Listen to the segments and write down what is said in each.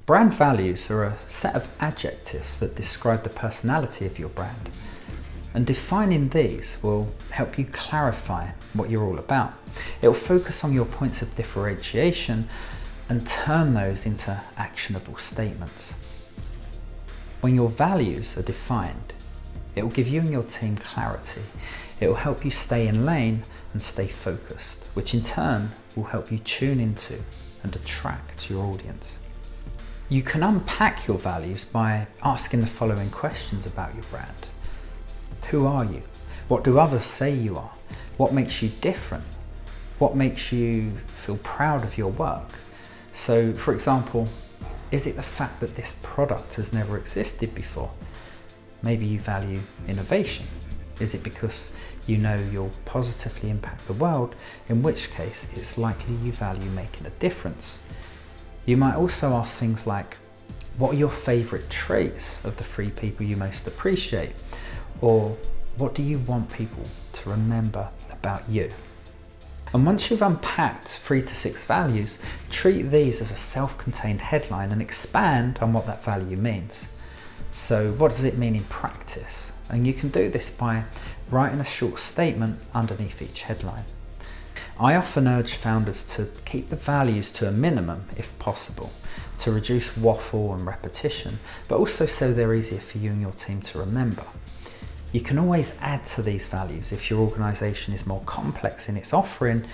Brand values are a set of adjectives that describe the personality of your brand. And defining these will help you clarify what you're all about. It will focus on your points of differentiation and turn those into actionable statements. When your values are defined, it will give you and your team clarity. It will help you stay in lane and stay focused, which in turn will help you tune into and attract your audience. You can unpack your values by asking the following questions about your brand. Who are you? What do others say you are? What makes you different? What makes you feel proud of your work? So, for example, is it the fact that this product has never existed before? Maybe you value innovation. Is it because you know you'll positively impact the world, in which case it's likely you value making a difference? You might also ask things like, what are your favourite traits of the 3 people you most appreciate? Or what do you want people to remember about you? And once you've unpacked 3 to 6 values, treat these as a self-contained headline and expand on what that value means. So what does it mean in practice? And you can do this by writing a short statement underneath each headline. I often urge founders to keep the values to a minimum if possible, to reduce waffle and repetition, but also so they're easier for you and your team to remember. You can always add to these values if your organisation is more complex in its offering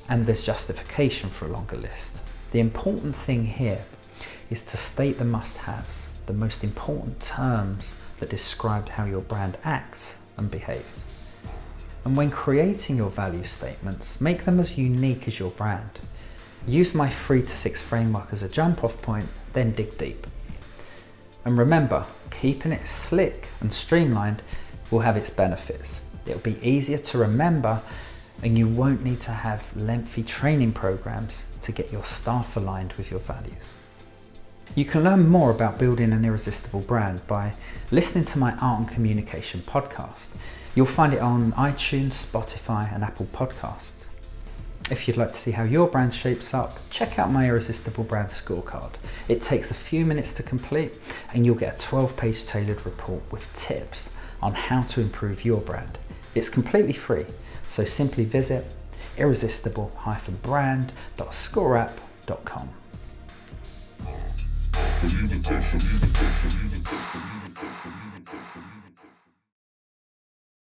and there's justification for a longer list. The important thing here is to state the must-haves, the most important terms that describe how your brand acts and behaves. And when creating your value statements, make them as unique as your brand. Use my 3 to 6 framework as a jump-off point, then dig deep. And remember, keeping it slick and streamlined will have its benefits. It'll be easier to remember and you won't need to have lengthy training programs to get your staff aligned with your values. You can learn more about building an irresistible brand by listening to my Art and Communication podcast. You'll find it on iTunes, Spotify and Apple Podcasts. If you'd like to see how your brand shapes up, check out my Irresistible Brand Scorecard. It takes a few minutes to complete and you'll get a 12-page tailored report with tips on how to improve your brand. It's completely free, so simply visit irresistible-brand.scoreapp.com.